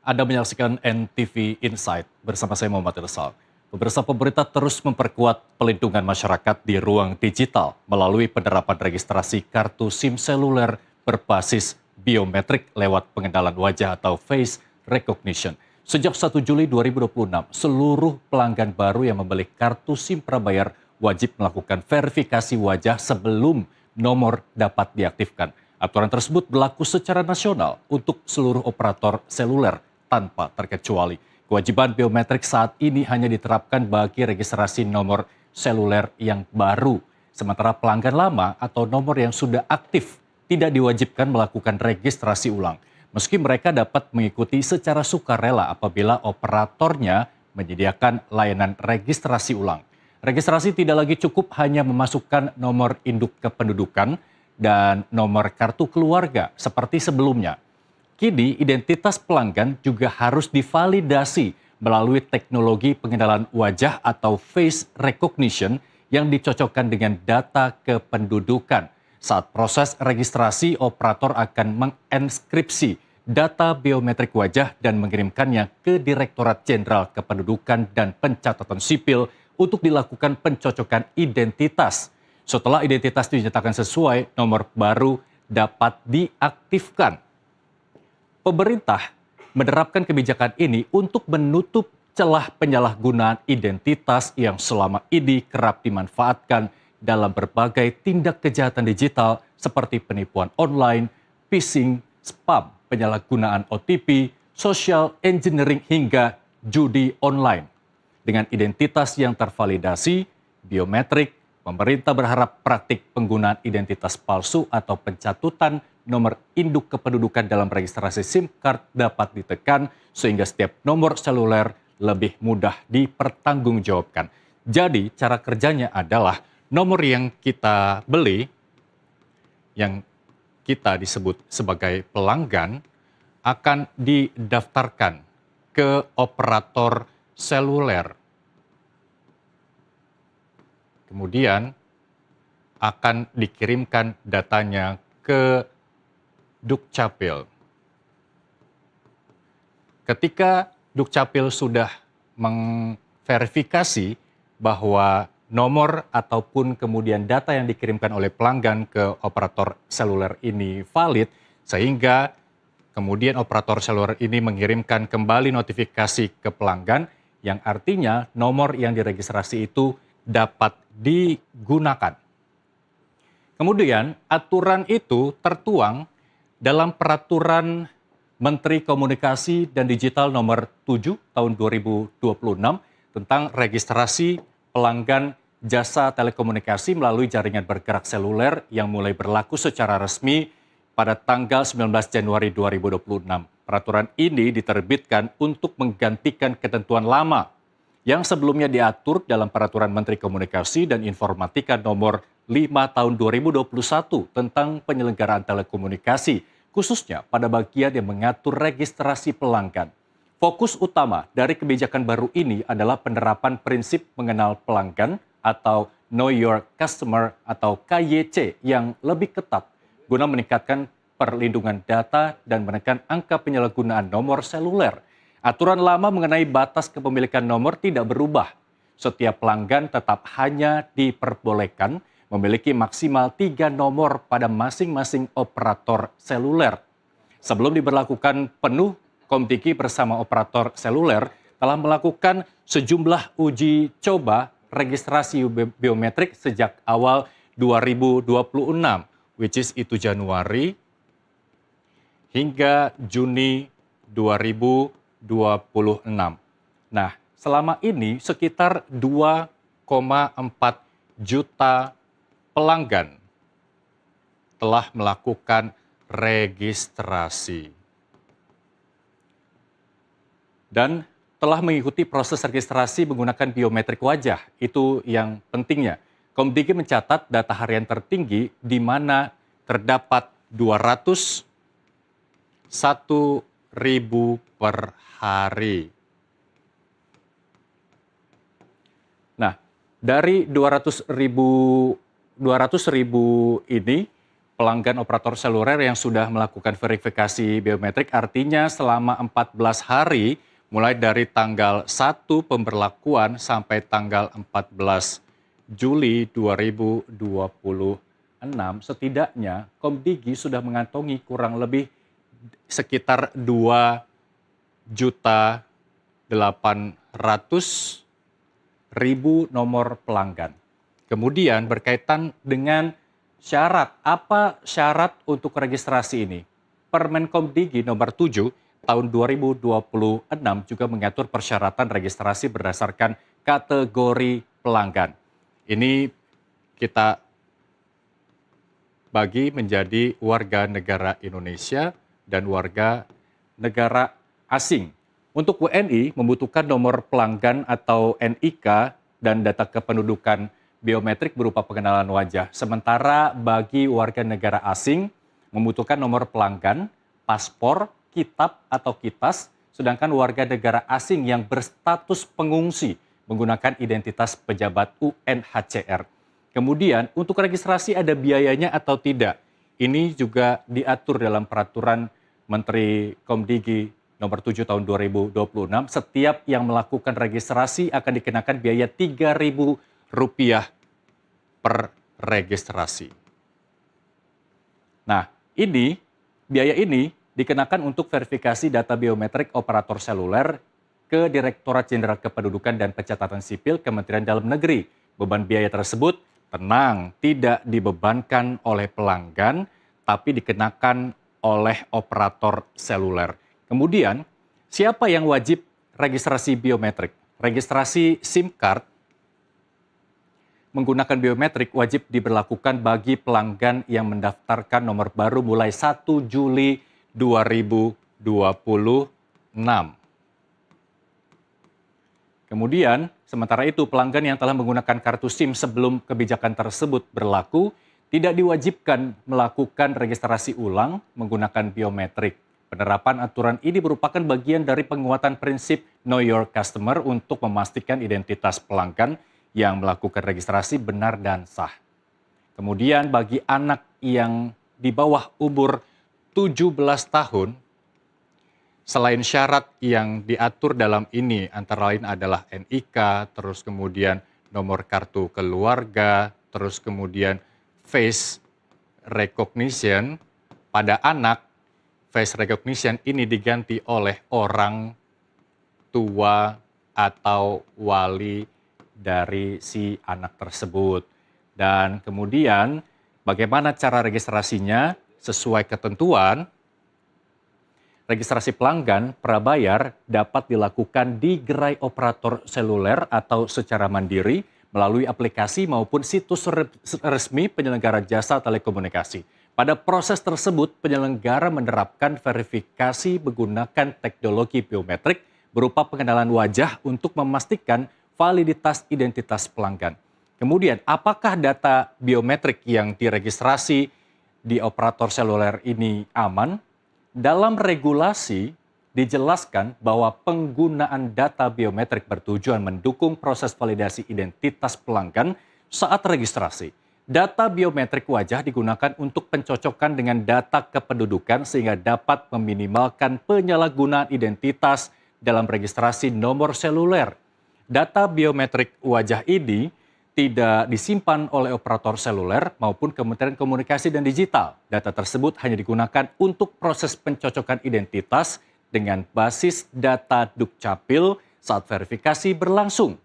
Anda menyaksikan NTV Insight bersama saya Muhammad Irsal. Pemirsa, pemerintah terus memperkuat pelindungan masyarakat di ruang digital melalui penerapan registrasi kartu SIM seluler berbasis biometrik lewat pengenalan wajah atau face recognition. Sejak 1 Juli 2026, seluruh pelanggan baru yang membeli kartu SIM prabayar wajib melakukan verifikasi wajah sebelum nomor dapat diaktifkan. Aturan tersebut berlaku secara nasional untuk seluruh operator seluler tanpa terkecuali. Kewajiban biometrik saat ini hanya diterapkan bagi registrasi nomor seluler yang baru, sementara pelanggan lama atau nomor yang sudah aktif tidak diwajibkan melakukan registrasi ulang. Meski mereka dapat mengikuti secara sukarela apabila operatornya menyediakan layanan registrasi ulang. Registrasi tidak lagi cukup hanya memasukkan nomor induk kependudukan dan nomor kartu keluarga seperti sebelumnya. Kini identitas pelanggan juga harus divalidasi melalui teknologi pengenalan wajah atau face recognition yang dicocokkan dengan data kependudukan. Saat proses registrasi, operator akan menginskripsi data biometrik wajah dan mengirimkannya ke Direktorat Jenderal Kependudukan dan Pencatatan Sipil untuk dilakukan pencocokan identitas. Setelah identitas dinyatakan sesuai, nomor baru dapat diaktifkan. Pemerintah menerapkan kebijakan ini untuk menutup celah penyalahgunaan identitas yang selama ini kerap dimanfaatkan dalam berbagai tindak kejahatan digital seperti penipuan online, phishing, spam, penyalahgunaan OTP, social engineering hingga judi online. Dengan identitas yang tervalidasi, biometrik, pemerintah berharap praktik penggunaan identitas palsu atau pencatutan nomor induk kependudukan dalam registrasi SIM card dapat ditekan sehingga setiap nomor seluler lebih mudah dipertanggungjawabkan. Jadi cara kerjanya adalah nomor yang kita beli, yang kita disebut sebagai pelanggan, akan didaftarkan ke operator seluler. Kemudian akan dikirimkan datanya ke Dukcapil. Ketika Dukcapil sudah mengverifikasi bahwa nomor ataupun kemudian data yang dikirimkan oleh pelanggan ke operator seluler ini valid, sehingga kemudian operator seluler ini mengirimkan kembali notifikasi ke pelanggan yang artinya nomor yang diregistrasi itu dapat digunakan. Kemudian aturan itu tertuang dalam Peraturan Menteri Komunikasi dan Digital Nomor 7 Tahun 2026 tentang registrasi pelanggan jasa telekomunikasi melalui jaringan bergerak seluler yang mulai berlaku secara resmi pada tanggal 19 Januari 2026. Peraturan ini diterbitkan untuk menggantikan ketentuan lama yang sebelumnya diatur dalam Peraturan Menteri Komunikasi dan Informatika Nomor 5 Tahun 2021 tentang penyelenggaraan telekomunikasi, khususnya pada bagian yang mengatur registrasi pelanggan. Fokus utama dari kebijakan baru ini adalah penerapan prinsip mengenal pelanggan atau Know Your Customer atau KYC yang lebih ketat guna meningkatkan perlindungan data dan menekan angka penyalahgunaan nomor seluler. Aturan lama mengenai batas kepemilikan nomor tidak berubah. Setiap pelanggan tetap hanya diperbolehkan memiliki maksimal 3 nomor pada masing-masing operator seluler. Sebelum diberlakukan penuh, Komdiki bersama operator seluler telah melakukan sejumlah uji coba registrasi biometrik sejak awal 2026, which is itu Januari hingga Juni 2026. Nah, selama ini sekitar 2,4 juta pelanggan telah melakukan registrasi dan telah mengikuti proses registrasi menggunakan biometrik wajah. Itu yang pentingnya. Komdiki mencatat data harian tertinggi di mana terdapat 201.000 per hari. Nah, dari 200.000 ini pelanggan operator seluler yang sudah melakukan verifikasi biometrik, artinya selama 14 hari mulai dari tanggal 1 pemberlakuan sampai tanggal 14 Juli 2026, setidaknya Komdigi sudah mengantongi kurang lebih sekitar 2.800.000 nomor pelanggan. Kemudian berkaitan dengan syarat, apa syarat untuk registrasi ini? Permen Komdigi nomor 7 tahun 2026 juga mengatur persyaratan registrasi berdasarkan kategori pelanggan. Ini kita bagi menjadi warga negara Indonesia dan warga negara asing. Untuk WNI membutuhkan nomor pelanggan atau NIK dan data kependudukan biometrik berupa pengenalan wajah. Sementara bagi warga negara asing membutuhkan nomor pelanggan, paspor, kitab atau kitas, sedangkan warga negara asing yang berstatus pengungsi menggunakan identitas pejabat UNHCR. Kemudian untuk registrasi ada biayanya atau tidak? Ini juga diatur dalam peraturan Menteri Komdigi nomor 7 tahun 2026. Setiap yang melakukan registrasi akan dikenakan biaya Rp3.000 per registrasi. Nah, biaya ini dikenakan untuk verifikasi data biometrik operator seluler ke Direktorat Jenderal Kependudukan dan Pencatatan Sipil Kementerian Dalam Negeri. Beban biaya tersebut tenang, tidak dibebankan oleh pelanggan, tapi dikenakan oleh operator seluler. Kemudian, siapa yang wajib registrasi biometrik? Registrasi SIM card menggunakan biometrik wajib diberlakukan bagi pelanggan yang mendaftarkan nomor baru mulai 1 Juli 2026. Kemudian, sementara itu pelanggan yang telah menggunakan kartu SIM sebelum kebijakan tersebut berlaku tidak diwajibkan melakukan registrasi ulang menggunakan biometrik. Penerapan aturan ini merupakan bagian dari penguatan prinsip Know Your Customer untuk memastikan identitas pelanggan yang melakukan registrasi benar dan sah. Kemudian bagi anak yang di bawah umur 17 tahun, selain syarat yang diatur dalam ini antara lain adalah NIK, terus kemudian nomor kartu keluarga, terus kemudian face recognition. Pada anak, face recognition ini diganti oleh orang tua atau wali dari si anak tersebut. Dan kemudian bagaimana cara registrasinya sesuai ketentuan? Registrasi pelanggan prabayar dapat dilakukan di gerai operator seluler atau secara mandiri melalui aplikasi maupun situs resmi penyelenggara jasa telekomunikasi. Pada proses tersebut, penyelenggara menerapkan verifikasi menggunakan teknologi biometrik berupa pengenalan wajah untuk memastikan validitas identitas pelanggan. Kemudian, apakah data biometrik yang diregistrasi di operator seluler ini aman? Dalam regulasi dijelaskan bahwa penggunaan data biometrik bertujuan mendukung proses validasi identitas pelanggan saat registrasi. Data biometrik wajah digunakan untuk pencocokan dengan data kependudukan sehingga dapat meminimalkan penyalahgunaan identitas dalam registrasi nomor seluler. Data biometrik wajah ini tidak disimpan oleh operator seluler maupun Kementerian Komunikasi dan Digital. Data tersebut hanya digunakan untuk proses pencocokan identitas dengan basis data Dukcapil saat verifikasi berlangsung.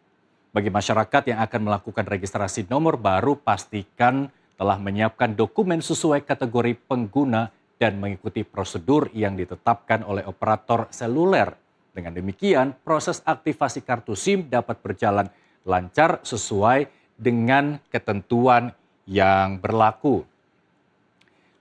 Bagi masyarakat yang akan melakukan registrasi nomor baru, pastikan telah menyiapkan dokumen sesuai kategori pengguna dan mengikuti prosedur yang ditetapkan oleh operator seluler. Dengan demikian, proses aktivasi kartu SIM dapat berjalan lancar sesuai dengan ketentuan yang berlaku.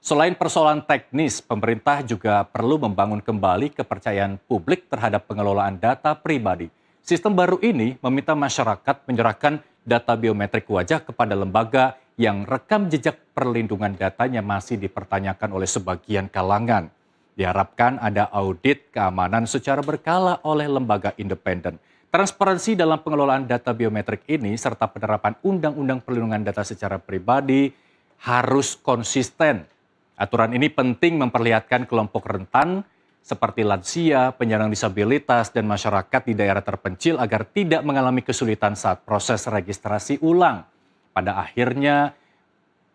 Selain persoalan teknis, pemerintah juga perlu membangun kembali kepercayaan publik terhadap pengelolaan data pribadi. Sistem baru ini meminta masyarakat menyerahkan data biometrik wajah kepada lembaga yang rekam jejak perlindungan datanya masih dipertanyakan oleh sebagian kalangan. Diharapkan ada audit keamanan secara berkala oleh lembaga independen. Transparansi dalam pengelolaan data biometrik ini serta penerapan Undang-Undang Perlindungan Data secara pribadi harus konsisten Aturan ini penting memperlihatkan kelompok rentan seperti lansia, penyandang disabilitas, dan masyarakat di daerah terpencil agar tidak mengalami kesulitan saat proses registrasi ulang. Pada akhirnya,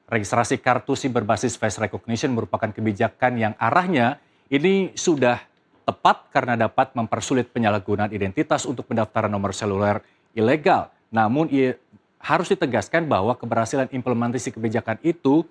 registrasi kartu SIM berbasis face recognition merupakan kebijakan yang arahnya ini sudah tepat karena dapat mempersulit penyalahgunaan identitas untuk pendaftaran nomor seluler ilegal. Namun harus ditegaskan bahwa keberhasilan implementasi kebijakan itu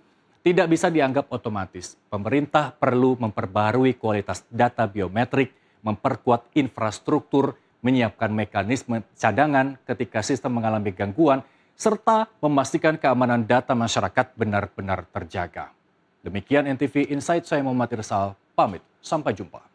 tidak bisa dianggap otomatis. Pemerintah perlu memperbarui kualitas data biometrik, memperkuat infrastruktur, menyiapkan mekanisme cadangan ketika sistem mengalami gangguan, serta memastikan keamanan data masyarakat benar-benar terjaga. Demikian NTV Insight, saya Muhammad Irsal, pamit. Sampai jumpa.